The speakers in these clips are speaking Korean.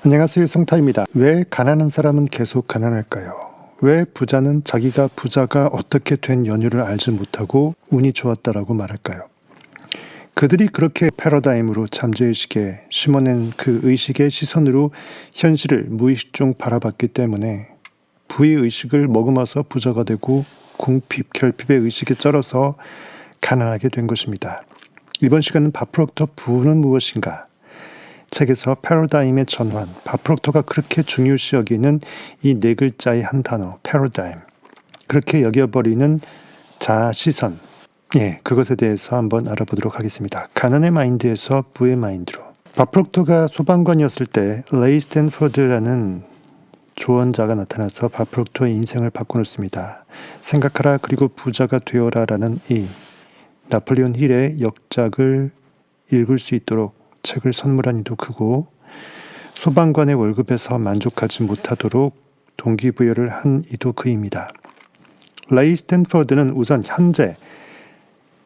안녕하세요, 성타입니다. 왜 가난한 사람은 계속 가난할까요? 왜 부자는 자기가 부자가 어떻게 된 연유를 알지 못하고 운이 좋았다라고 말할까요? 그들이 그렇게 패러다임으로 잠재의식에 심어낸 그 의식의 시선으로 현실을 무의식 중 바라봤기 때문에 부의 의식을 머금어서 부자가 되고 궁핍, 결핍의 의식에 쩔어서 가난하게 된 것입니다. 이번 시간은 바프록토 부는 무엇인가? 책에서 패러다임의 전환, 바프록토가 그렇게 중요시 여기는 이 네 글자의 한 단어, 패러다임. 그렇게 여겨버리는 자아 시선. 그것에 대해서 한번 알아보도록 하겠습니다. 가난의 마인드에서 부의 마인드로. 바프록토가 소방관이었을 때 레이 스탠포드라는 조언자가 나타나서 바프록토의 인생을 바꿔놓습니다. 생각하라 그리고 부자가 되어라 라는 이 나폴레온 힐의 역작을 읽을 수 있도록 책을 선물한 이도 크고 소방관의 월급에서 만족하지 못하도록 동기부여를 한 이도 그입니다. 레이 스탠포드는 우선 현재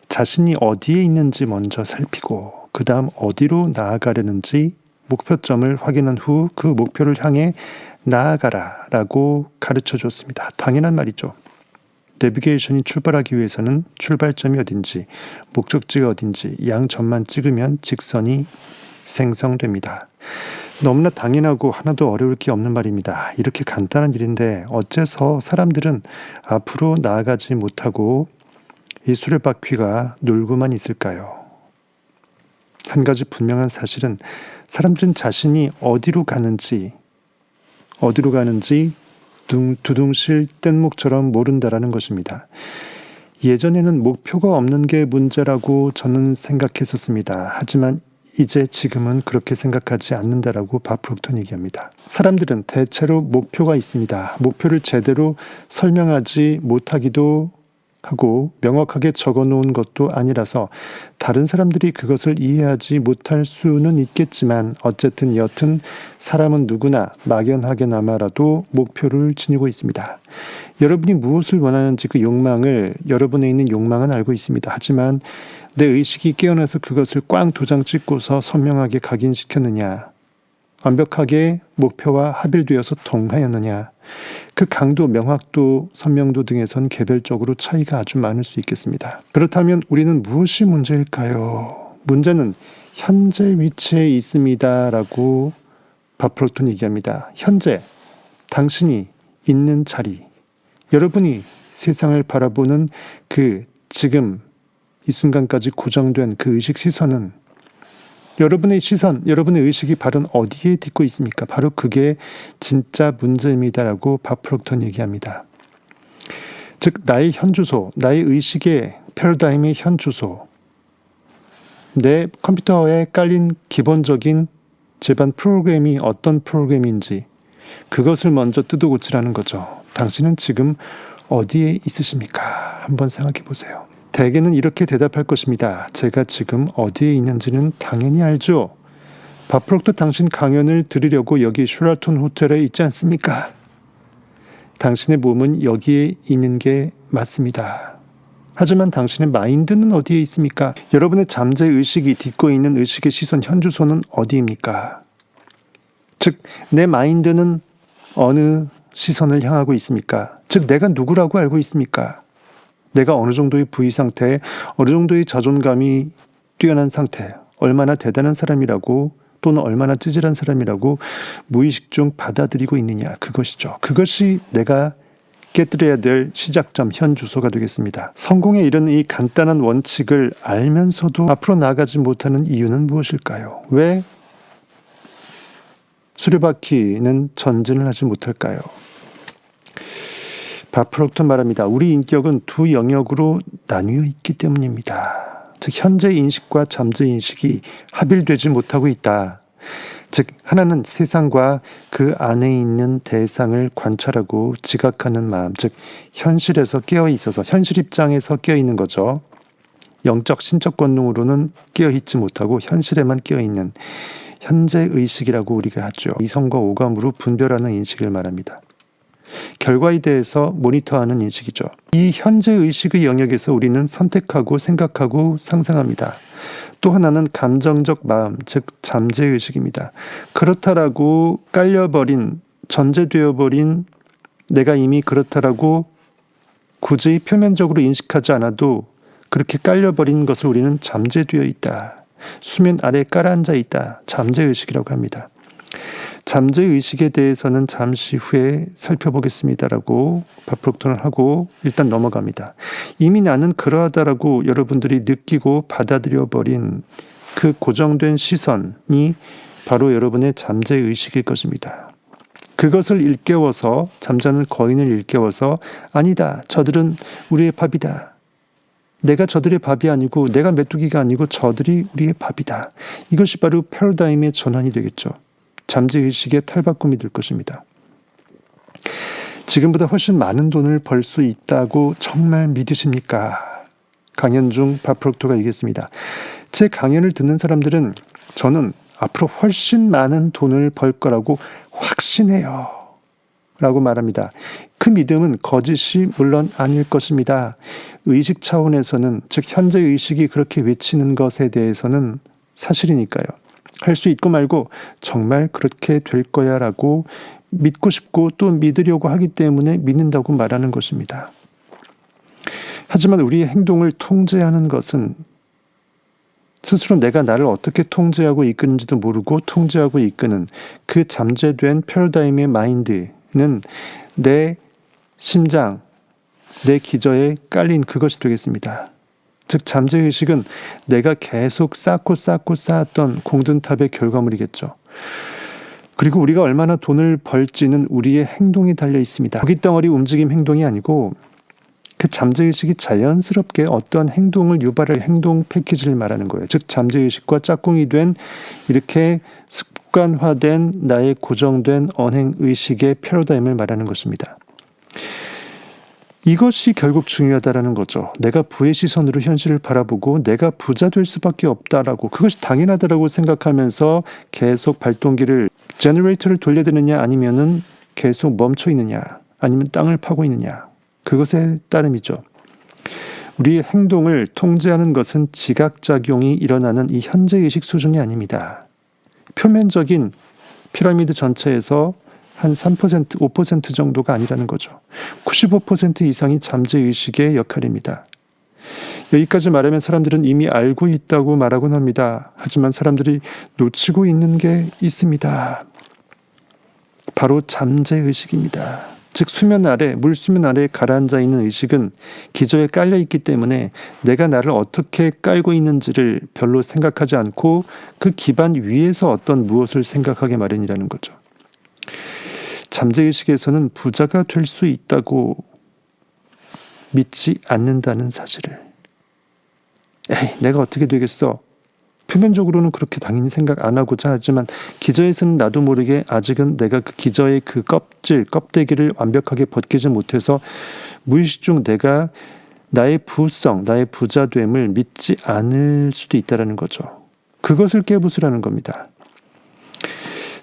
자신이 어디에 있는지 먼저 살피고 그 다음 어디로 나아가려는지 목표점을 확인한 후 그 목표를 향해 나아가라 라고 가르쳐 줬습니다. 당연한 말이죠. 내비게이션이 출발하기 위해서는 출발점이 어딘지, 목적지가 어딘지 양점만 찍으면 직선이 생성됩니다. 너무나 당연하고 하나도 어려울 게 없는 말입니다. 이렇게 간단한 일인데 어째서 사람들은 앞으로 나아가지 못하고 이 수레바퀴가 놀고만 있을까요? 한 가지 분명한 사실은 사람들은 자신이 어디로 가는지 두둥실 뗏목처럼 모른다라는 것입니다. 예전에는 목표가 없는 게 문제라고 저는 생각했었습니다. 하지만 지금은 그렇게 생각하지 않는다라고 바프록토는 얘기합니다. 사람들은 대체로 목표가 있습니다. 목표를 제대로 설명하지 못하기도 하고 명확하게 적어놓은 것도 아니라서 다른 사람들이 그것을 이해하지 못할 수는 있겠지만 어쨌든 여튼 사람은 누구나 막연하게나마라도 목표를 지니고 있습니다. 여러분이 무엇을 원하는지 그 욕망을, 여러분에 있는 욕망은 알고 있습니다. 하지만 내 의식이 깨어나서 그것을 꽝 도장 찍고서 선명하게 각인시켰느냐, 완벽하게 목표와 합일되어서 동하였느냐, 그 강도, 명확도, 선명도 등에선 개별적으로 차이가 아주 많을 수 있겠습니다. 그렇다면 우리는 무엇이 문제일까요? 문제는 현재 위치에 있습니다 라고 바프록토는 얘기합니다. 현재, 당신이 있는 자리, 여러분이 세상을 바라보는 그 지금 이 순간까지 고정된 그 의식 시선은 여러분의 시선, 여러분의 의식이 바로 어디에 딛고 있습니까? 바로 그게 진짜 문제입니다라고 바프록토는 얘기합니다. 즉 나의 현주소, 나의 의식의 패러다임의 현주소, 내 컴퓨터에 깔린 기본적인 제반 프로그램이 어떤 프로그램인지 그것을 먼저 뜯어고치라는 거죠. 당신은 지금 어디에 있으십니까? 한번 생각해 보세요. 대개는 이렇게 대답할 것입니다. 제가 지금 어디에 있는지는 당연히 알죠. 바프록토 당신 강연을 들으려고 여기 슈라톤 호텔에 있지 않습니까? 당신의 몸은 여기에 있는 게 맞습니다. 하지만 당신의 마인드는 어디에 있습니까? 여러분의 잠재의식이 딛고 있는 의식의 시선 현주소는 어디입니까? 즉, 내 마인드는 어느 시선을 향하고 있습니까? 즉, 내가 누구라고 알고 있습니까? 내가 어느 정도의 부의 상태, 어느 정도의 자존감이 뛰어난 상태, 얼마나 대단한 사람이라고 또는 얼마나 찌질한 사람이라고 무의식 중 받아들이고 있느냐, 그것이죠. 그것이 내가 깨뜨려야 될 시작점, 현주소가 되겠습니다. 성공에 이르는 이 간단한 원칙을 알면서도 앞으로 나아가지 못하는 이유는 무엇일까요? 왜 수레바퀴는 전진을 하지 못할까요? 바프록토는 말합니다. 우리 인격은 두 영역으로 나뉘어 있기 때문입니다. 즉 현재 인식과 잠재 인식이 합일되지 못하고 있다. 즉 하나는 세상과 그 안에 있는 대상을 관찰하고 지각하는 마음, 즉 현실에서 깨어 있어서 현실 입장에서 깨어 있는 거죠. 영적 신적 권능으로는 깨어 있지 못하고 현실에만 깨어 있는 현재 의식이라고 우리가 하죠. 이성과 오감으로 분별하는 인식을 말합니다. 결과에 대해서 모니터하는 인식이죠. 이 현재 의식의 영역에서 우리는 선택하고 생각하고 상상합니다. 또 하나는 감정적 마음, 즉 잠재의식입니다. 그렇다라고 깔려버린, 전제되어버린 내가 이미 그렇다라고 굳이 표면적으로 인식하지 않아도 그렇게 깔려버린 것을 우리는 잠재되어 있다. 수면 아래 깔아앉아 있다. 잠재의식이라고 합니다. 잠재의식에 대해서는 잠시 후에 살펴보겠습니다라고 바프록톤을 하고 일단 넘어갑니다. 이미 나는 그러하다라고 여러분들이 느끼고 받아들여버린 그 고정된 시선이 바로 여러분의 잠재의식일 것입니다. 그것을 일깨워서, 잠자는 거인을 일깨워서 아니다, 저들은 우리의 밥이다. 내가 저들의 밥이 아니고 내가 메뚜기가 아니고 저들이 우리의 밥이다. 이것이 바로 패러다임의 전환이 되겠죠. 잠재의식의 탈바꿈이 될 것입니다. 지금보다 훨씬 많은 돈을 벌 수 있다고 정말 믿으십니까? 강연 중 바프록토가 얘기했습니다. 제 강연을 듣는 사람들은 저는 앞으로 훨씬 많은 돈을 벌 거라고 확신해요. 라고 말합니다. 그 믿음은 거짓이 물론 아닐 것입니다. 의식 차원에서는, 즉 현재 의식이 그렇게 외치는 것에 대해서는 사실이니까요. 할 수 있고 말고 정말 그렇게 될 거야 라고 믿고 싶고 또 믿으려고 하기 때문에 믿는다고 말하는 것입니다. 하지만 우리의 행동을 통제하는 것은 스스로 내가 나를 어떻게 통제하고 이끄는지도 모르고 통제하고 이끄는 그 잠재된 패러다임의 마인드는 내 심장, 내 기저에 깔린 그것이 되겠습니다. 즉 잠재의식은 내가 계속 쌓았던 공든탑의 결과물이겠죠. 그리고 우리가 얼마나 돈을 벌지는 우리의 행동에 달려 있습니다. 고깃덩어리 움직임 행동이 아니고 그 잠재의식이 자연스럽게 어떠한 행동을 유발할 행동 패키지를 말하는 거예요. 즉 잠재의식과 짝꿍이 된 이렇게 습관화된 나의 고정된 언행의식의 패러다임을 말하는 것입니다. 이것이 결국 중요하다라는 거죠. 내가 부의 시선으로 현실을 바라보고 내가 부자 될 수밖에 없다라고, 그것이 당연하다라고 생각하면서 계속 발동기를, 제너레이터를 돌려드느냐 아니면은 계속 멈춰 있느냐 아니면 땅을 파고 있느냐, 그것에 따름이죠. 우리의 행동을 통제하는 것은 지각작용이 일어나는 이 현재의식 수준이 아닙니다. 표면적인 피라미드 전체에서 한 3%, 5% 정도가 아니라는 거죠. 95% 이상이 잠재의식의 역할입니다. 여기까지 말하면 사람들은 이미 알고 있다고 말하곤 합니다. 하지만 사람들이 놓치고 있는 게 있습니다. 바로 잠재의식입니다. 즉 수면 아래, 물수면 아래 가라앉아 있는 의식은 기저에 깔려 있기 때문에 내가 나를 어떻게 깔고 있는지를 별로 생각하지 않고 그 기반 위에서 어떤 무엇을 생각하게 마련이라는 거죠. 잠재의식에서는 부자가 될 수 있다고 믿지 않는다는 사실을, 내가 어떻게 되겠어? 표면적으로는 그렇게 당연히 생각 안 하고자 하지만 기저에서는 나도 모르게 아직은 내가 그 기저의 그 껍데기를 완벽하게 벗기지 못해서 무의식 중 내가 나의 부성, 나의 부자됨을 믿지 않을 수도 있다는 거죠. 그것을 깨부수라는 겁니다.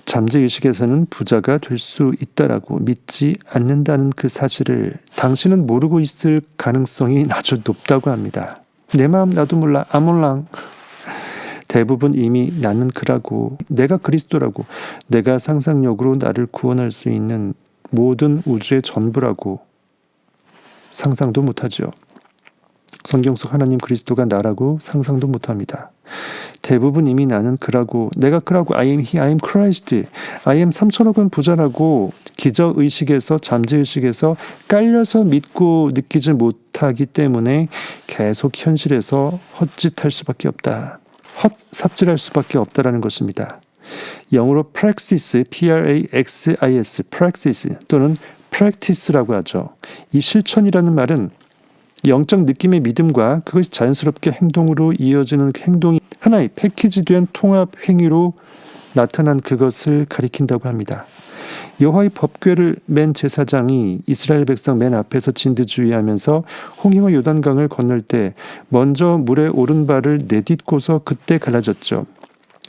잠재의식에서는 부자가 될 수 있다라고 믿지 않는다는 그 사실을 당신은 모르고 있을 가능성이 아주 높다고 합니다. 내 마음 나도 몰라, 아몰랑. 대부분 이미 나는 그라고, 내가 그리스도라고, 내가 상상력으로 나를 구원할 수 있는 모든 우주의 전부라고 상상도 못하죠. 성경 속 하나님 그리스도가 나라고 상상도 못합니다. 대부분 이미 나는 그라고, 내가 그라고, I am he, I am Christ, I am 3천억 원 부자라고 기저의식에서, 잠재의식에서 깔려서 믿고 느끼지 못하기 때문에 계속 현실에서 헛짓할 수밖에 없다. 헛삽질할 수밖에 없다라는 것입니다. 영어로 praxis, P-R-A-X-I-S, praxis 또는 practice라고 하죠. 이 실천이라는 말은 영적 느낌의 믿음과 그것이 자연스럽게 행동으로 이어지는 그 행동이 하나의 패키지된 통합 행위로 나타난 그것을 가리킨다고 합니다. 여호와의 법궤를 맨 제사장이 이스라엘 백성 맨 앞에서 진두지휘하면서 홍해와 요단강을 건널 때 먼저 물에 오른 발을 내딛고서 그때 갈라졌죠.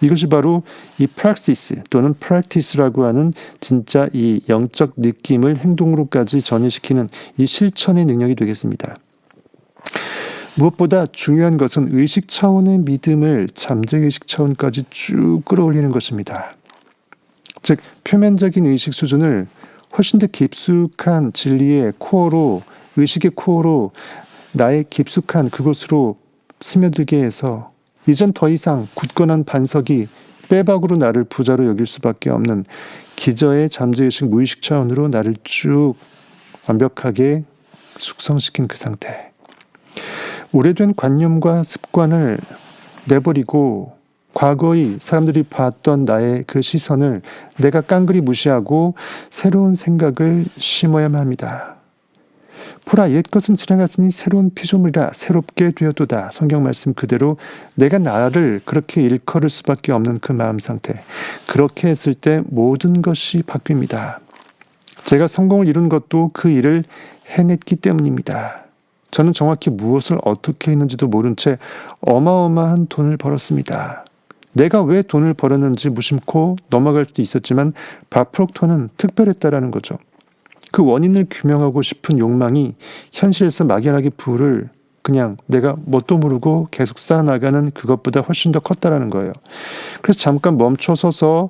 이것이 바로 이 praxis 또는 practice라고 하는 진짜 이 영적 느낌을 행동으로까지 전이시키는 이 실천의 능력이 되겠습니다. 무엇보다 중요한 것은 의식 차원의 믿음을 잠재의식 차원까지 쭉 끌어올리는 것입니다. 즉 표면적인 의식 수준을 훨씬 더 깊숙한 진리의 코어로, 의식의 코어로 나의 깊숙한 그곳으로 스며들게 해서 이젠 더 이상 굳건한 반석이 빼박으로 나를 부자로 여길 수밖에 없는 기저의 잠재의식 무의식 차원으로 나를 쭉 완벽하게 숙성시킨 그 상태. 오래된 관념과 습관을 내버리고 과거의 사람들이 봤던 나의 그 시선을 내가 깡그리 무시하고 새로운 생각을 심어야만 합니다. 보라, 옛것은 지나갔으니 새로운 피조물이라 새롭게 되어도다. 성경 말씀 그대로 내가 나를 그렇게 일컬을 수밖에 없는 그 마음 상태. 그렇게 했을 때 모든 것이 바뀝니다. 제가 성공을 이룬 것도 그 일을 해냈기 때문입니다. 저는 정확히 무엇을 어떻게 했는지도 모른 채 어마어마한 돈을 벌었습니다. 내가 왜 돈을 벌었는지 무심코 넘어갈 수도 있었지만 밥 프록터는 특별했다라는 거죠. 그 원인을 규명하고 싶은 욕망이 현실에서 막연하게 부를 그냥 내가 뭣도 모르고 계속 쌓아나가는 그것보다 훨씬 더 컸다라는 거예요. 그래서 잠깐 멈춰서서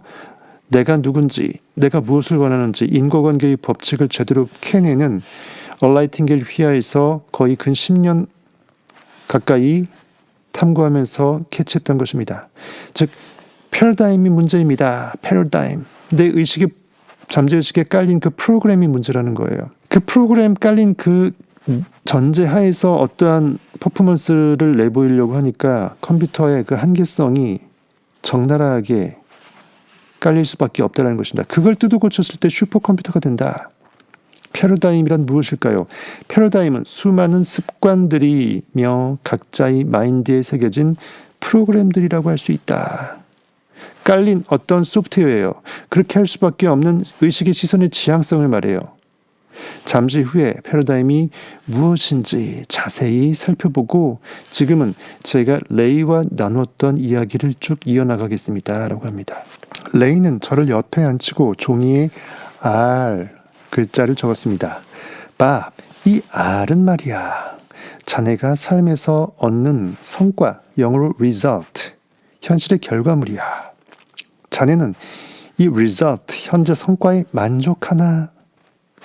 내가 누군지, 내가 무엇을 원하는지 인과관계의 법칙을 제대로 캐내는 얼라이팅겔 휘하에서 거의 근 10년 가까이 탐구하면서 캐치했던 것입니다. 즉 패러다임이 문제입니다. 패러다임. 내 의식의 잠재의식에 깔린 그 프로그램이 문제라는 거예요. 그 프로그램 깔린 그 전제하에서 어떠한 퍼포먼스를 내보이려고 하니까 컴퓨터의 그 한계성이 적나라하게 깔릴 수밖에 없다는 것입니다. 그걸 뜯어 고쳤을 때 슈퍼컴퓨터가 된다. 패러다임이란 무엇일까요? 패러다임은 수많은 습관들이며 각자의 마인드에 새겨진 프로그램들이라고 할 수 있다. 깔린 어떤 소프트웨어예요. 그렇게 할 수밖에 없는 의식의 시선의 지향성을 말해요. 잠시 후에 패러다임이 무엇인지 자세히 살펴보고 지금은 제가 레이와 나눴던 이야기를 쭉 이어나가겠습니다. 라고 합니다. 레이는 저를 옆에 앉히고 종이에 R 글자를 적었습니다. 밥, 이 R은 말이야. 자네가 삶에서 얻는 성과, 영어로 result, 현실의 결과물이야. 자네는 이 result, 현재 성과에 만족하나?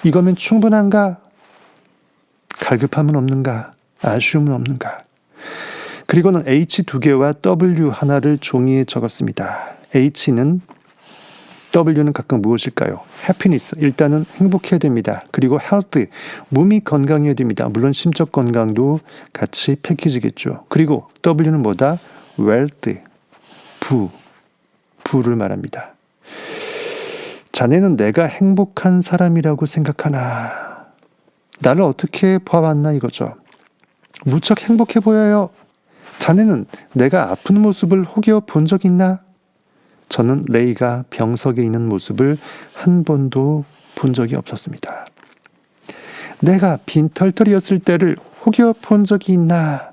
이거면 충분한가? 갈급함은 없는가? 아쉬움은 없는가? 그리고는 H 2개와 W 하나를 종이에 적었습니다. H는 W는 각각 무엇일까요? happiness, 일단은 행복해야 됩니다. 그리고 health, 몸이 건강해야 됩니다. 물론 심적 건강도 같이 패키지겠죠. 그리고 W는 뭐다? wealth, 부를 말합니다. 자네는 내가 행복한 사람이라고 생각하나? 나를 어떻게 봐왔나 이거죠. 무척 행복해 보여요. 자네는 내가 아픈 모습을 혹여 본 적 있나? 저는 레이가 병석에 있는 모습을 한 번도 본 적이 없었습니다. 내가 빈털털이었을 때를 혹여 본 적이 있나?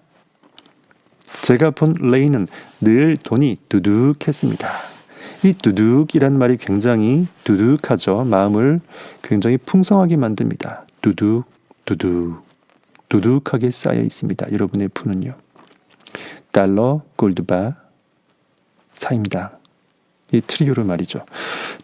제가 본 레이는 늘 돈이 두둑했습니다. 이 두둑이란 말이 굉장히 두둑하죠. 마음을 굉장히 풍성하게 만듭니다. 두둑하게 쌓여 있습니다. 여러분의 푸는요. 달러, 골드바, 사임당. 이 트리오로 말이죠.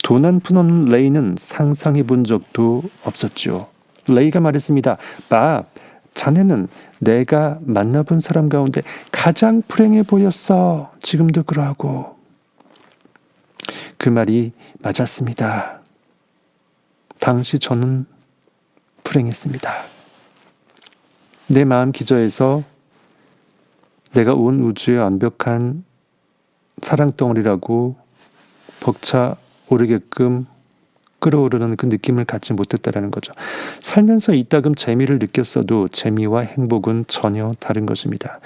돈 한 푼 없는 레이는 상상해 본 적도 없었죠. 레이가 말했습니다. 밥, 자네는 내가 만나본 사람 가운데 가장 불행해 보였어. 지금도 그러하고. 그 말이 맞았습니다. 당시 저는 불행했습니다. 내 마음 기저에서 내가 온 우주의 완벽한 사랑덩어리라고 벅차 오르게끔 끌어오르는 그 느낌을 갖지 못했다라는 거죠. 살면서 이따금 재미를 느꼈어도 재미와 행복은 전혀 다른 것입니다.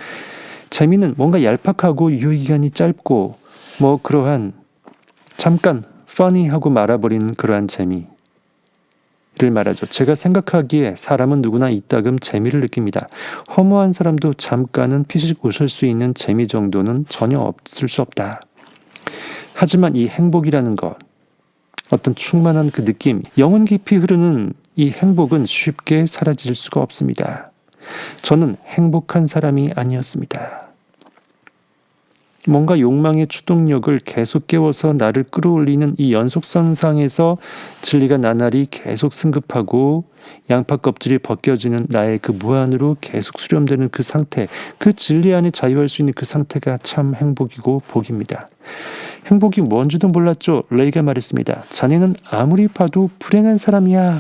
재미는 뭔가 얄팍하고 유효기간이 짧고 뭐 그러한 잠깐 funny하고 말아버리는 그러한 재미를 말하죠. 제가 생각하기에 사람은 누구나 이따금 재미를 느낍니다. 허무한 사람도 잠깐은 피식 웃을 수 있는 재미 정도는 전혀 없을 수 없다. 하지만 이 행복이라는 것, 어떤 충만한 그 느낌, 영혼 깊이 흐르는 이 행복은 쉽게 사라질 수가 없습니다. 저는 행복한 사람이 아니었습니다. 뭔가 욕망의 추동력을 계속 깨워서 나를 끌어올리는 이 연속선상에서 진리가 나날이 계속 승급하고 양파 껍질이 벗겨지는 나의 그 무한으로 계속 수렴되는 그 상태, 그 진리 안에 자유할 수 있는 그 상태가 참 행복이고 복입니다. 행복이 뭔지도 몰랐죠. 레이가 말했습니다. 자네는 아무리 봐도 불행한 사람이야.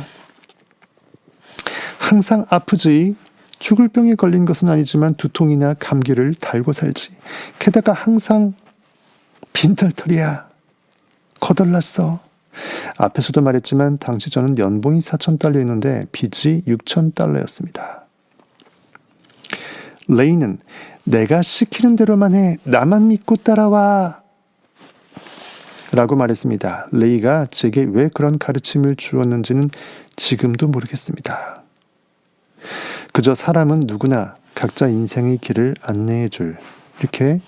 항상 아프지. 죽을 병에 걸린 것은 아니지만 두통이나 감기를 달고 살지. 게다가 항상 빈털털이야. 거덜났어. 앞에서도 말했지만 당시 저는 연봉이 4,000달러였는데 빚이 6,000달러였습니다. 레이는 내가 시키는 대로만 해. 나만 믿고 따라와. 라고 말했습니다. 레이가 제게 왜 그런 가르침을 주었는지는 지금도 모르겠습니다. 그저 사람은 누구나 각자 인생의 길을 안내해줄, 이렇게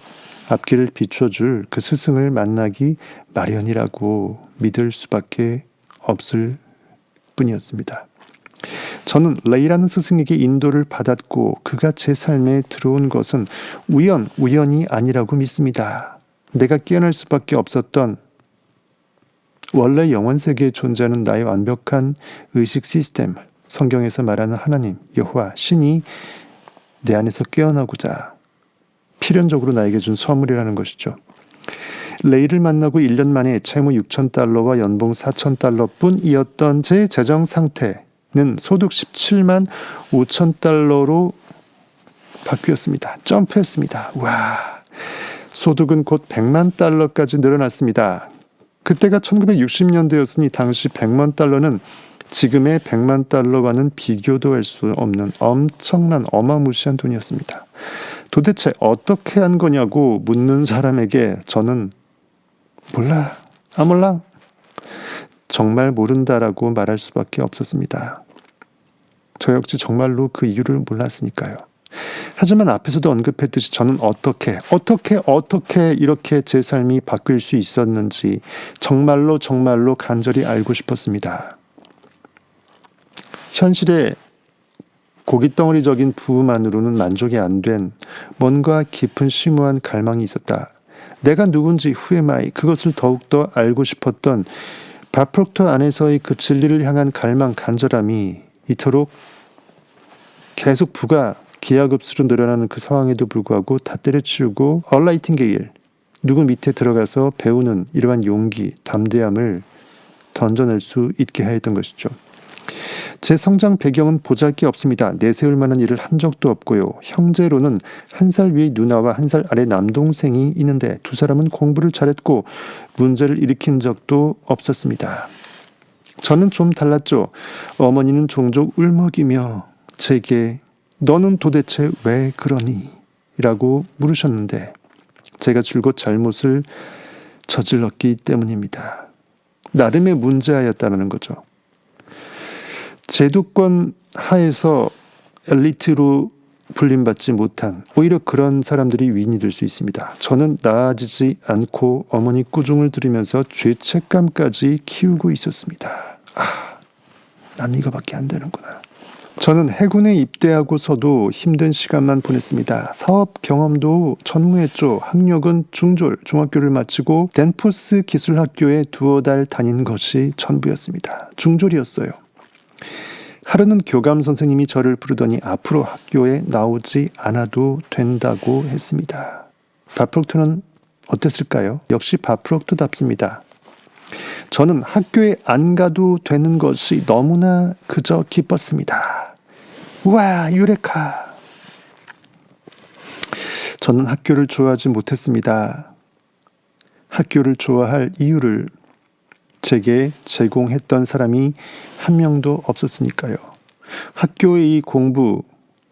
앞길을 비춰줄 그 스승을 만나기 마련이라고 믿을 수밖에 없을 뿐이었습니다. 저는 레이라는 스승에게 인도를 받았고 그가 제 삶에 들어온 것은 우연이 아니라고 믿습니다. 내가 깨어날 수밖에 없었던 원래 영원 세계에 존재하는 나의 완벽한 의식 시스템, 성경에서 말하는 하나님, 여호와, 신이 내 안에서 깨어나고자 필연적으로 나에게 준 선물이라는 것이죠. 레이를 만나고 1년 만에 채무 6,000달러와 연봉 4,000달러 뿐이었던 제 재정 상태는 소득 17만 5,000달러로 바뀌었습니다. 점프했습니다. 와, 소득은 곧 100만 달러까지 늘어났습니다. 그때가 1960년대였으니 당시 100만 달러는 지금의 100만 달러와는 비교도 할 수 없는 엄청난 어마무시한 돈이었습니다. 도대체 어떻게 한 거냐고 묻는 사람에게 저는 몰라, 몰라, 정말 모른다라고 말할 수밖에 없었습니다. 저 역시 정말로 그 이유를 몰랐으니까요. 하지만 앞에서도 언급했듯이 저는 어떻게 이렇게 제 삶이 바뀔 수 있었는지 정말로 간절히 알고 싶었습니다. 현실의 고깃덩어리적인 부만으로는 만족이 안 된 뭔가 깊은 심오한 갈망이 있었다. 내가 누군지 who am I, 그것을 더욱더 알고 싶었던 밥 프록터 안에서의 그 진리를 향한 갈망, 간절함이 이토록 계속 부가 기하급수로 늘어나는 그 상황에도 불구하고 다 때려치우고 얼라이팅게일, 누구 밑에 들어가서 배우는 이러한 용기, 담대함을 던져낼 수 있게 하였던 것이죠. 제 성장 배경은 보잘게 없습니다. 내세울 만한 일을 한 적도 없고요. 형제로는 1살 위의 누나와 1살 아래 남동생이 있는데 두 사람은 공부를 잘했고 문제를 일으킨 적도 없었습니다. 저는 좀 달랐죠. 어머니는 종종 울먹이며 제게 너는 도대체 왜 그러니? 라고 물으셨는데 제가 줄곧 잘못을 저질렀기 때문입니다. 나름의 문제아였다는 거죠. 제도권 하에서 엘리트로 불림받지 못한 오히려 그런 사람들이 위인이 될 수 있습니다. 저는 나아지지 않고 어머니 꾸중을 들으면서 죄책감까지 키우고 있었습니다. 난 이거밖에 안 되는구나. 저는 해군에 입대하고서도 힘든 시간만 보냈습니다. 사업 경험도 전무했죠. 학력은 중졸, 중학교를 마치고 댄포스 기술학교에 2달 다닌 것이 전부였습니다. 중졸이었어요. 하루는 교감 선생님이 저를 부르더니 앞으로 학교에 나오지 않아도 된다고 했습니다. 밥 프록토는 어땠을까요? 역시 밥 프록토답습니다. 저는 학교에 안 가도 되는 것이 너무나 그저 기뻤습니다. 와, 유레카! 저는 학교를 좋아하지 못했습니다. 학교를 좋아할 이유를 제게 제공했던 사람이 한 명도 없었으니까요. 학교의 이 공부,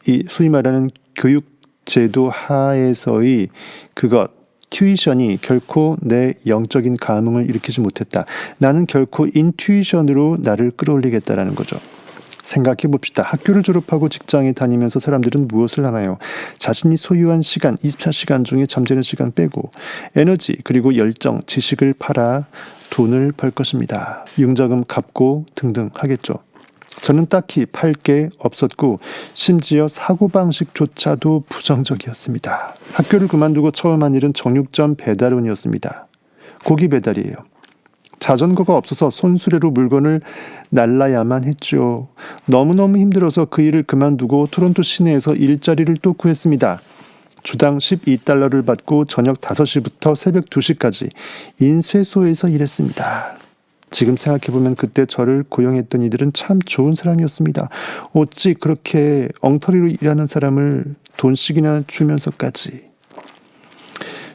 이 소위 말하는 교육 제도 하에서의 그것, 튜이션이 결코 내 영적인 감흥을 일으키지 못했다. 나는 결코 인튜이션으로 나를 끌어올리겠다라는 거죠. 생각해 봅시다. 학교를 졸업하고 직장에 다니면서 사람들은 무엇을 하나요? 자신이 소유한 시간, 24시간 중에 잠자는 시간 빼고 에너지 그리고 열정, 지식을 팔아 돈을 벌 것입니다. 융자금 갚고 등등 하겠죠. 저는 딱히 팔 게 없었고 심지어 사고방식조차도 부정적이었습니다. 학교를 그만두고 처음 한 일은 정육점 배달원이었습니다. 고기 배달이에요. 자전거가 없어서 손수레로 물건을 날라야만 했죠. 너무너무 힘들어서 그 일을 그만두고 토론토 시내에서 일자리를 또 구했습니다. 주당 $12를 받고 저녁 5시부터 새벽 2시까지 인쇄소에서 일했습니다. 지금 생각해보면 그때 저를 고용했던 이들은 참 좋은 사람이었습니다. 어찌 그렇게 엉터리로 일하는 사람을 돈씩이나 주면서까지.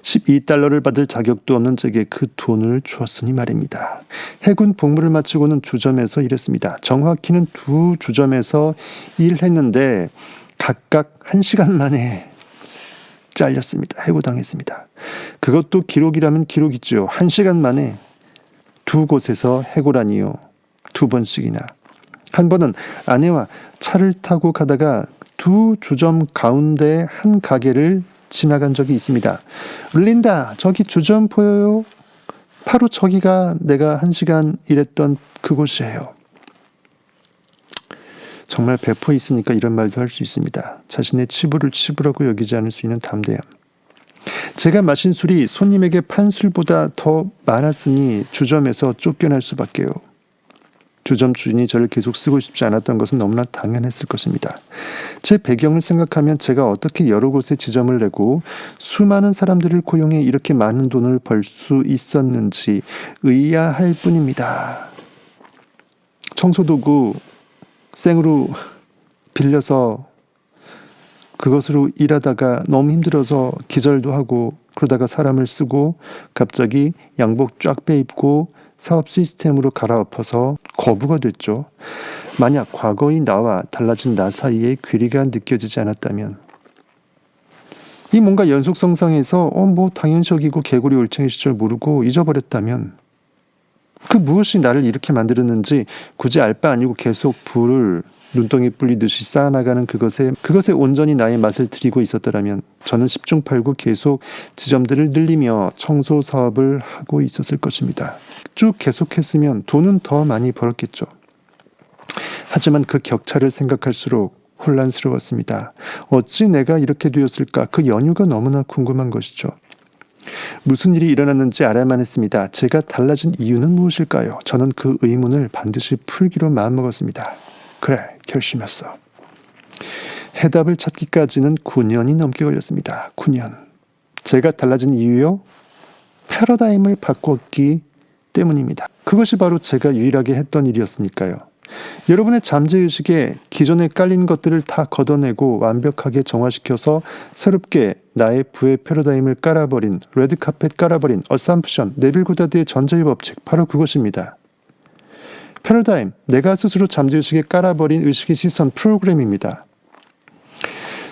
$12를 받을 자격도 없는 제게 그 돈을 주었으니 말입니다. 해군 복무를 마치고는 주점에서 일했습니다. 정확히는 2주점에서 일했는데 각각 1시간 만에 잘렸습니다. 해고당했습니다. 그것도 기록이라면 기록이죠. 1시간 만에 2곳에서 해고라니요. 2번씩이나. 한 번은 아내와 차를 타고 가다가 2주점 가운데 한 가게를 지나간 적이 있습니다. 린다, 저기 주점 보여요? 바로 저기가 내가 1시간 일했던 그곳이에요. 정말 배포 있으니까 이런 말도 할 수 있습니다. 자신의 치부를 치부라고 여기지 않을 수 있는 담대함. 제가 마신 술이 손님에게 판 술보다 더 많았으니 주점에서 쫓겨날 수밖에요. 주점 주인이 저를 계속 쓰고 싶지 않았던 것은 너무나 당연했을 것입니다. 제 배경을 생각하면 제가 어떻게 여러 곳에 지점을 내고 수많은 사람들을 고용해 이렇게 많은 돈을 벌 수 있었는지 의아할 뿐입니다. 청소도구 생으로 빌려서 그것으로 일하다가 너무 힘들어서 기절도 하고 그러다가 사람을 쓰고 갑자기 양복 쫙 빼입고 사업 시스템으로 갈아엎어서 거부가 됐죠. 만약 과거의 나와 달라진 나 사이에 괴리가 느껴지지 않았다면 이 뭔가 연속성상에서 뭐 당연적이고 개구리 올챙이 시절 모르고 잊어버렸다면 그 무엇이 나를 이렇게 만들었는지 굳이 알 바 아니고 계속 불을 눈덩이 불리듯이 쌓아나가는 그것에 온전히 나의 맛을 들이고 있었더라면 저는 10중 8구 계속 지점들을 늘리며 청소 사업을 하고 있었을 것입니다. 쭉 계속했으면 돈은 더 많이 벌었겠죠. 하지만 그 격차를 생각할수록 혼란스러웠습니다. 어찌 내가 이렇게 되었을까? 그 연유가 너무나 궁금한 것이죠. 무슨 일이 일어났는지 알아야만 했습니다. 제가 달라진 이유는 무엇일까요? 저는 그 의문을 반드시 풀기로 마음먹었습니다. 그래, 결심했어. 해답을 찾기까지는 9년이 넘게 걸렸습니다. 9년. 제가 달라진 이유요? 패러다임을 바꿨기 때문입니다. 그것이 바로 제가 유일하게 했던 일이었으니까요. 여러분의 잠재의식에 기존에 깔린 것들을 다 걷어내고 완벽하게 정화시켜서 새롭게 나의 부의 패러다임을 깔아버린, 레드카펫 깔아버린 어삼프션, 네빌 고다드의 전제의 법칙, 바로 그것입니다. 패러다임, 내가 스스로 잠재의식에 깔아버린 의식의 시선, 프로그램입니다.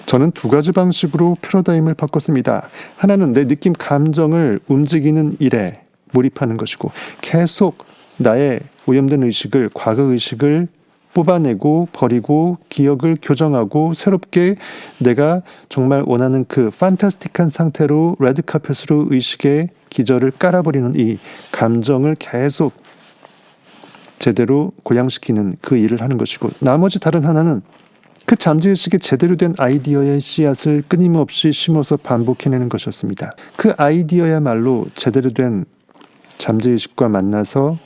저는 2가지 방식으로 패러다임을 바꿨습니다. 하나는 내 느낌, 감정을 움직이는 일에 몰입하는 것이고 계속 나의 오염된 의식을, 과거 의식을 뽑아내고 버리고 기억을 교정하고 새롭게 내가 정말 원하는 그 판타스틱한 상태로 레드카펫으로 의식의 기저를 깔아버리는 이 감정을 계속 제대로 고양시키는 그 일을 하는 것이고, 나머지 다른 하나는 그 잠재의식에 제대로 된 아이디어의 씨앗을 끊임없이 심어서 반복해내는 것이었습니다. 그 아이디어야말로 제대로 된 잠재의식과 만나서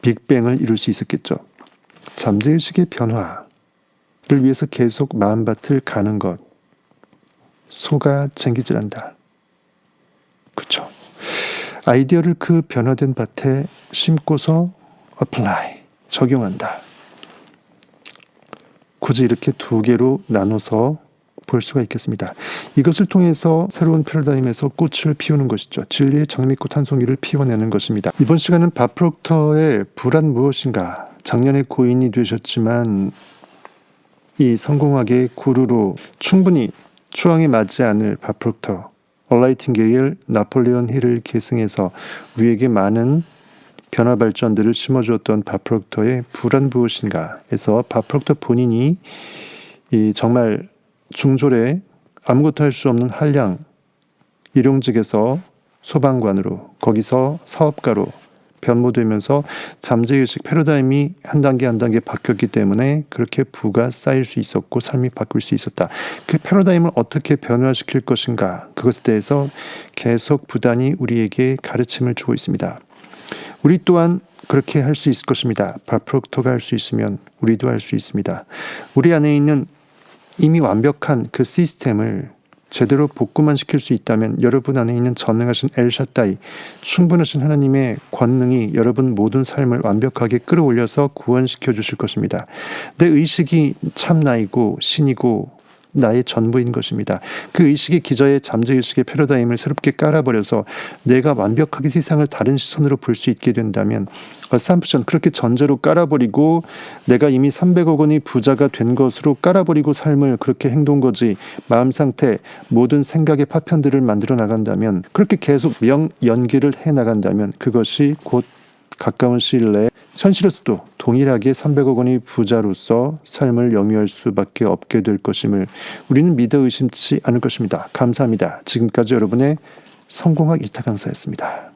빅뱅을 이룰 수 있었겠죠. 잠재의식의 변화를 위해서 계속 마음밭을 가는 것, 소가 쟁기질한다. 그렇죠. 아이디어를 그 변화된 밭에 심고서 apply, 적용한다. 굳이 이렇게 2개로 나눠서 볼 수가 있겠습니다. 이것을 통해서 새로운 패러다임에서 꽃을 피우는 것이죠. 진리의 장미꽃 한 송이를 피워내는 것입니다. 이번 시간은 밥 프록터의 불안 무엇인가, 작년에 고인이 되셨지만 이 성공학의 구루로 충분히 추앙에 맞지 않을 밥 프록터, 얼라이팅게일, 나폴레온 힐을 계승해서 우리에게 많은 변화 발전들을 심어주었던 밥 프록터의 불안 무엇인가에서 밥 프록터 본인이 이 정말 중졸의 아무것도 할 수 없는 한량 일용직에서 소방관으로, 거기서 사업가로 변모되면서 잠재의식 패러다임이 한 단계 한 단계 바뀌었기 때문에 그렇게 부가 쌓일 수 있었고 삶이 바뀔 수 있었다. 그 패러다임을 어떻게 변화시킬 것인가, 그것에 대해서 계속 부단히 우리에게 가르침을 주고 있습니다. 우리 또한 그렇게 할 수 있을 것입니다. 바프록토가 할 수 있으면 우리도 할 수 있습니다. 우리 안에 있는 이미 완벽한 그 시스템을 제대로 복구만 시킬 수 있다면 여러분 안에 있는 전능하신 엘샤다이, 충분하신 하나님의 권능이 여러분 모든 삶을 완벽하게 끌어올려서 구원시켜 주실 것입니다. 내 의식이 참 나이고 신이고 나의 전부인 것입니다. 그 의식의 기저에 잠재의식의 패러다임을 새롭게 깔아버려서 내가 완벽하게 세상을 다른 시선으로 볼 수 있게 된다면, 어삼프션, 그렇게 전제로 깔아버리고 내가 이미 300억 원이 부자가 된 것으로 깔아버리고 삶을 그렇게 행동거지 마음 상태 모든 생각의 파편들을 만들어 나간다면, 그렇게 계속 명연기를 해나간다면 그것이 곧 가까운 시일 내에 현실에서도 동일하게 300억 원의 부자로서 삶을 영위할 수밖에 없게 될 것임을 우리는 믿어 의심치 않을 것입니다. 감사합니다. 지금까지 여러분의 성공학 이타 강사였습니다.